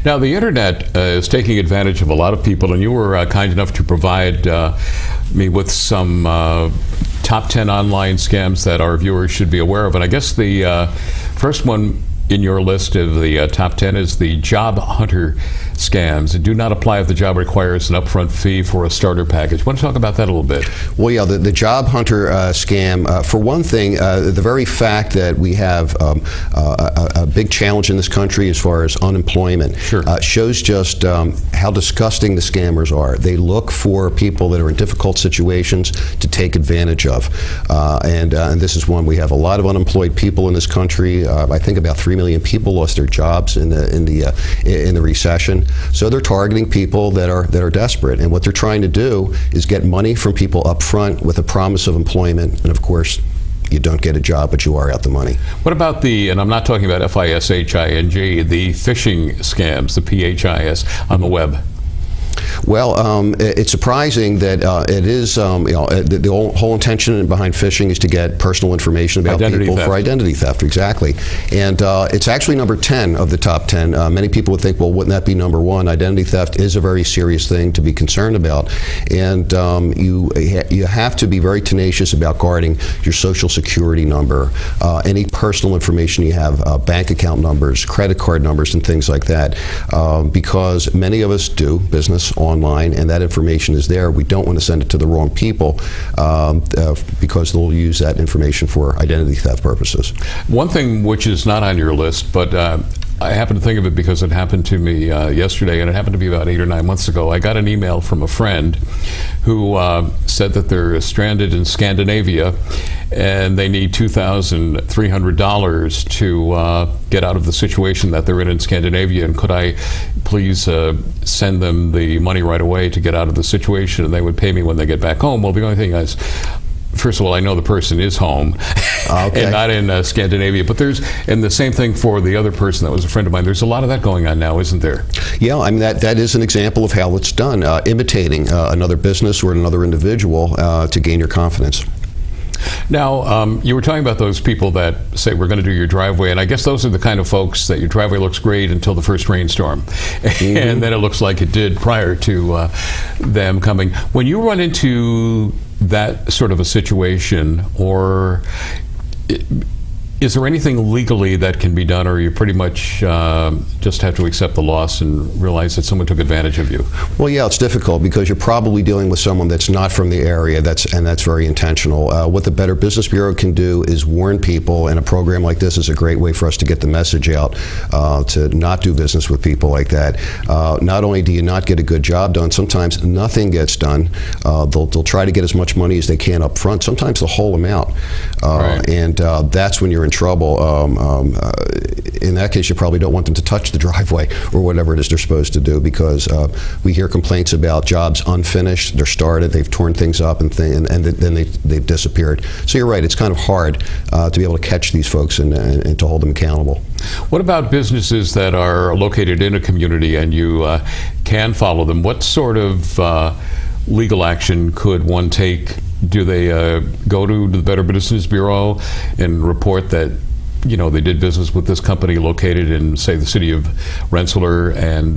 Now, the internet is taking advantage of a lot of people, and you were kind enough to provide me with some top 10 online scams that our viewers should be aware of. And I guess the first one in your list of the top 10 is the job hunter scams. And do not apply if the job requires an upfront fee for a starter package. Want to talk about that a little bit? Well, yeah, the job hunter scam, for one thing, the very fact that we have a big challenge in this country as far as unemployment shows just how disgusting the scammers are. They look for people that are in difficult situations to take advantage of. And this is one. We have a lot of unemployed people in this country. I think about 3 million people lost their jobs in the recession. So they're targeting people that are desperate, and what they're trying to do is get money from people up front with a promise of employment, and of course you don't get a job, but you are out the money. What about and I'm not talking about F-I-S-H-I-N-G, the phishing scams, the P-H-I-S, on the web? Well, it's surprising that it is, the whole intention behind phishing is to get personal information about people for identity theft, exactly. And it's actually number 10 of the top 10. Many people would think, well, wouldn't that be number 1? Identity theft is a very serious thing to be concerned about. And you have to be very tenacious about guarding your social security number, any personal information you have, bank account numbers, credit card numbers, and things like that. Because many of us do business online, and that information is there. We don't want to send it to the wrong people because they'll use that information for identity theft purposes. One thing which is not on your list, but I happen to think of it because it happened to me yesterday, and it happened to be about 8 or 9 months ago. I got an email from a friend who said that they're stranded in Scandinavia and they need $2,300 to get out of the situation that they're in Scandinavia, and could I please send them the money right away to get out of the situation, and they would pay me when they get back home. Well, the only thing is, first of all, I know the person is home and not in Scandinavia, but and the same thing for the other person that was a friend of mine. There's a lot of that going on now, isn't there? Yeah, I mean, that is an example of how it's done, imitating another business or another individual to gain your confidence. Now, you were talking about those people that say, we're going to do your driveway, and I guess those are the kind of folks that your driveway looks great until the first rainstorm. Mm-hmm. And then it looks like it did prior to them coming. When you run into that sort of a situation, or is there anything legally that can be done, or you pretty much just have to accept the loss and realize that someone took advantage of you? Well, yeah, it's difficult because you're probably dealing with someone that's not from the area, and that's very intentional. What the Better Business Bureau can do is warn people, and a program like this is a great way for us to get the message out to not do business with people like that. Not only do you not get a good job done, sometimes nothing gets done. They'll try to get as much money as they can up front, sometimes the whole amount. And that's when you're in trouble. In that case, you probably don't want them to touch the driveway or whatever it is they're supposed to do, because we hear complaints about jobs unfinished, they're started, they've torn things up, and then they've disappeared. So you're right, it's kind of hard to be able to catch these folks and to hold them accountable. What about businesses that are located in a community and you can follow them? What sort of legal action could one take? Do they go to the Better Business Bureau and report that, you know, they did business with this company located in, say, the city of Rensselaer, and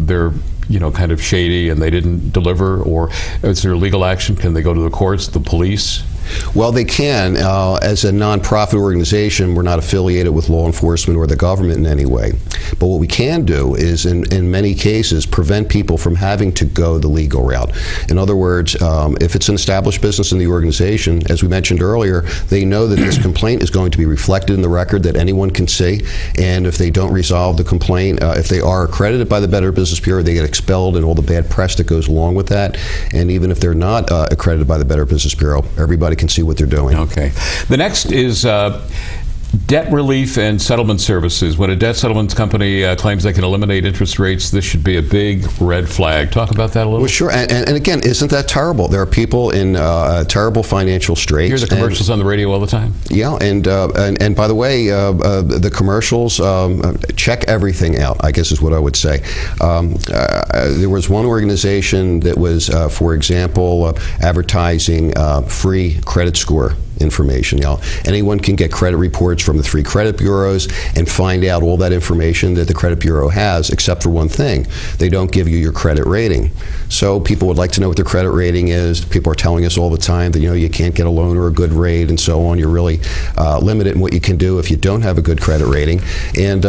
they're, you know, kind of shady and they didn't deliver? Or is there legal action? Can they go to the courts, the police? Well, they can. As a nonprofit organization, we're not affiliated with law enforcement or the government in any way. But what we can do is, in many cases, prevent people from having to go the legal route. In other words, if it's an established business in the organization, as we mentioned earlier, they know that this complaint is going to be reflected in the record that anyone can see. And if they don't resolve the complaint, if they are accredited by the Better Business Bureau, they get expelled and all the bad press that goes along with that. And even if they're not accredited by the Better Business Bureau, everybody can see what they're doing. Okay. The next is debt relief and settlement services. When a debt settlement company claims they can eliminate interest rates, this should be a big red flag. Talk about that a little. Well, sure. And again, isn't that terrible? There are people in terrible financial straits. You hear the commercials on the radio all the time. Yeah, and by the way, the commercials check everything out, I guess is what I would say. There was one organization that was, for example, advertising free credit score information. Anyone can get credit reports from the 3 credit bureaus and find out all that information that the credit bureau has, except for one thing: they don't give you your credit rating. So people would like to know what their credit rating is. People are telling us all the time that you can't get a loan or a good rate and so on. You're really limited in what you can do if you don't have a good credit rating. And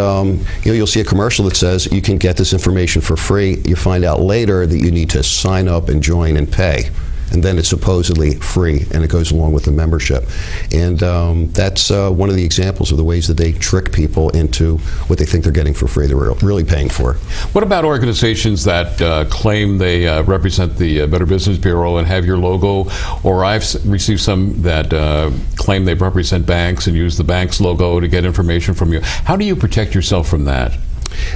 you'll see a commercial that says you can get this information for free. You find out later that you need to sign up and join and pay. And then it's supposedly free, and it goes along with the membership. And that's one of the examples of the ways that they trick people into what they think they're getting for free, they're really paying for. What about organizations that claim they represent the Better Business Bureau and have your logo? Or I've received some that claim they represent banks and use the bank's logo to get information from you. How do you protect yourself from that?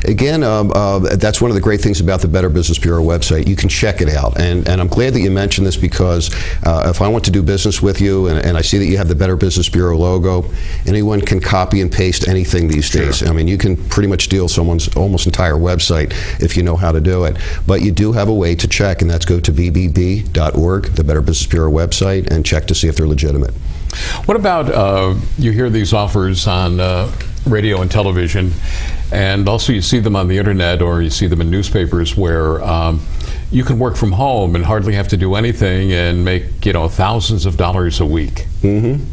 Again, that's one of the great things about the Better Business Bureau website. You can check it out. And I'm glad that you mentioned this, because if I want to do business with you and I see that you have the Better Business Bureau logo, anyone can copy and paste anything these days. I mean, you can pretty much steal someone's almost entire website if you know how to do it. But you do have a way to check, and that's go to bbb.org, the Better Business Bureau website, and check to see if they're legitimate. What about you hear these offers on radio and television, and also you see them on the internet, or you see them in newspapers, where you can work from home and hardly have to do anything and make thousands of dollars a week? Mm-hmm.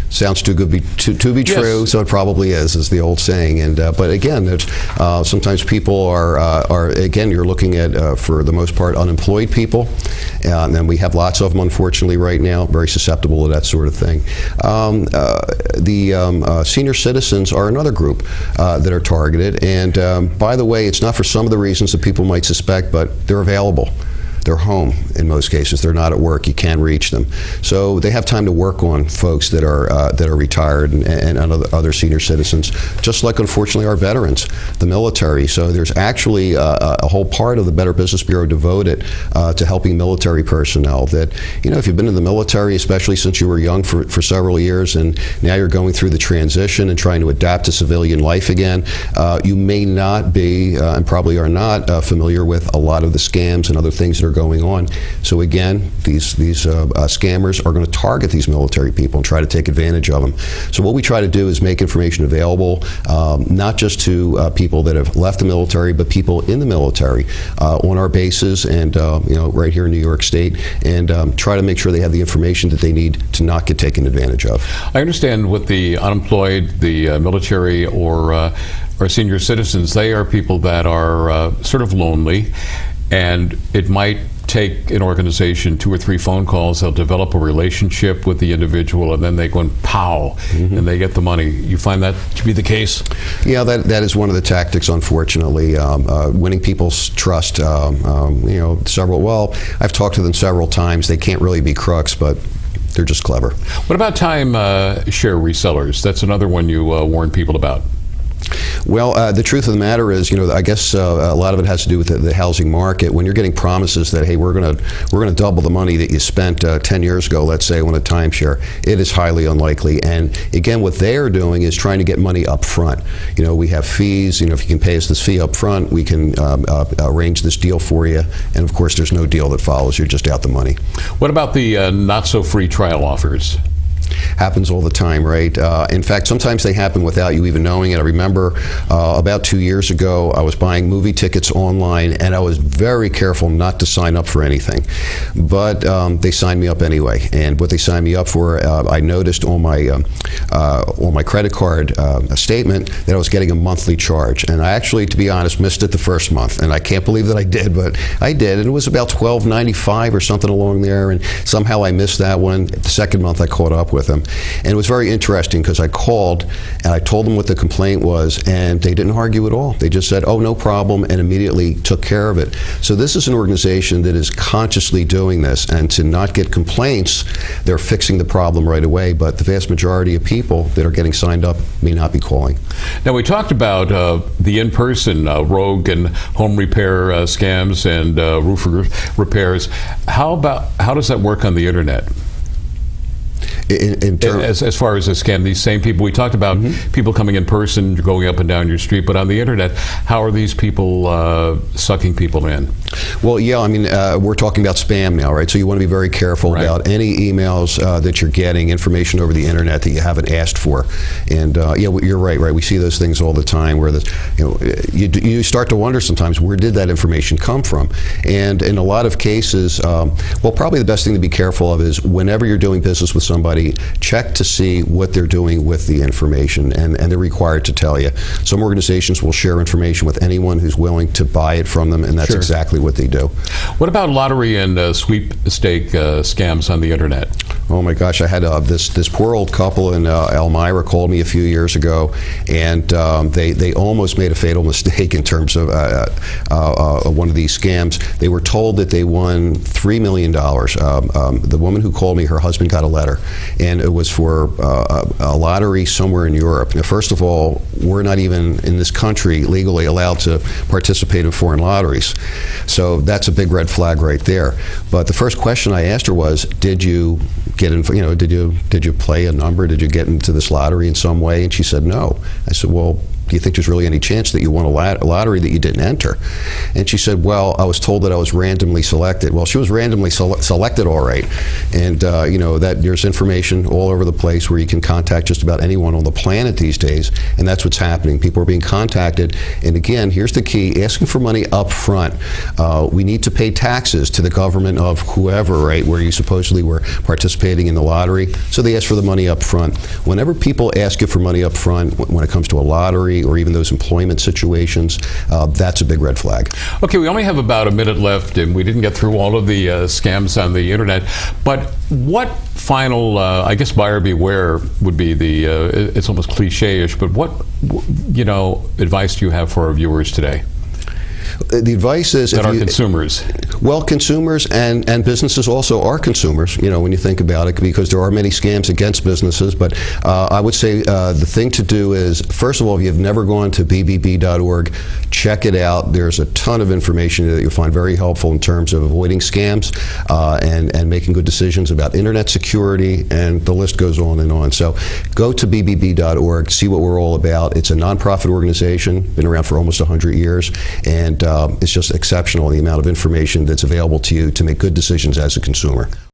Sounds too good to be true, so it probably is the old saying. And but again, sometimes people are again, you're looking at for the most part unemployed people, and then we have lots of them, unfortunately, right now, very susceptible to that sort of thing. The senior citizens are another group that are targeted, and by the way, it's not for some of the reasons that people might suspect, but they're available. They're home in most cases. They're not at work. You can reach them, so they have time to work on folks that are retired and other senior citizens, just like unfortunately our veterans, the military. So there's actually a whole part of the Better Business Bureau devoted to helping military personnel. That if you've been in the military, especially since you were young for several years, and now you're going through the transition and trying to adapt to civilian life again, you may not be and probably are not familiar with a lot of the scams and other things that are going on. So again, these scammers are going to target these military people and try to take advantage of them. So what we try to do is make information available, not just to people that have left the military, but people in the military on our bases and right here in New York State, and try to make sure they have the information that they need to not get taken advantage of. I understand with the unemployed, the military, or senior citizens, they are people that are sort of lonely, and it might take an organization 2 or 3 phone calls. They'll develop a relationship with the individual, and then they go and pow, and they get the money. You find that to be the case? Yeah, that is one of the tactics, unfortunately. Winning people's trust. Well, I've talked to them several times. They can't really be crooks, but they're just clever. What about timeshare resellers? That's another one you warn people about. Well, the truth of the matter is, I guess a lot of it has to do with the housing market. When you're getting promises that, hey, we're gonna double the money that you spent 10 years ago, let's say, on a timeshare, it is highly unlikely. And again, what they are doing is trying to get money up front. We have fees. If you can pay us this fee up front, we can arrange this deal for you. And of course, there's no deal that follows. You're just out the money. What about the not so free trial offers? Happens all the time, right? In fact, sometimes they happen without you even knowing it. I remember about 2 years ago, I was buying movie tickets online, and I was very careful not to sign up for anything. But they signed me up anyway. And what they signed me up for, I noticed on my credit card statement that I was getting a monthly charge. And I actually, to be honest, missed it the first month. And I can't believe that I did, but I did. And it was about $12.95 or something along there. And somehow I missed that one. The second month, I caught up with them. And it was very interesting, because I called and I told them what the complaint was, and they didn't argue at all. They just said, oh, no problem, and immediately took care of it. So this is an organization that is consciously doing this, and to not get complaints, they're fixing the problem right away. But the vast majority of people that are getting signed up may not be calling. Now, we talked about the in-person rogue and home repair scams and roof repairs. How does that work on the internet? As far as the scam, these same people, we talked about people coming in person, going up and down your street, but on the internet, how are these people sucking people in? Well, yeah, I mean, we're talking about spam now, right? So you want to be very careful about any emails that you're getting, information over the internet that you haven't asked for. And yeah, you're right. We see those things all the time where you start to wonder sometimes, where did that information come from? And in a lot of cases, well, probably the best thing to be careful of is whenever you're doing business with somebody, check to see what they're doing with the information, and they're required to tell you. Some organizations will share information with anyone who's willing to buy it from them, and that's exactly what they do. What about lottery and sweepstake scams on the internet? Oh my gosh, I had this poor old couple in Elmira called me a few years ago, and they almost made a fatal mistake in terms of one of these scams. They were told that they won $3 million. The woman who called me, her husband got a letter, and it was for a lottery somewhere in Europe. Now, first of all, we're not even in this country legally allowed to participate in foreign lotteries, so that's a big red flag right there. But the first question I asked her was, did you get in, did you play a number? Did you get into this lottery in some way? And she said no. I said, well, do you think there's really any chance that you won a lottery that you didn't enter? And she said, well, I was told that I was randomly selected. Well, she was randomly selected, all right. And that there's information all over the place where you can contact just about anyone on the planet these days, and that's what's happening. People are being contacted, and again, here's the key: asking for money up front. We need to pay taxes to the government of whoever, right, where you supposedly were participating in the lottery, so they ask for the money up front. Whenever people ask you for money up front, when it comes to a lottery or even those employment situations, that's a big red flag. Okay, we only have about a minute left, and we didn't get through all of the scams on the internet, but what final, I guess buyer beware would be it's almost cliche-ish, but what advice do you have for our viewers today? The advice is that are consumers. Well, consumers and businesses also are consumers, when you think about it, because there are many scams against businesses. But I would say the thing to do is, first of all, if you've never gone to bbb.org, check it out. There's a ton of information that you'll find very helpful in terms of avoiding scams and making good decisions about internet security, and the list goes on and on. So go to bbb.org, see what we're all about. It's a nonprofit organization, been around for almost 100 years, and it's just exceptional, the amount of information that's available to you to make good decisions as a consumer.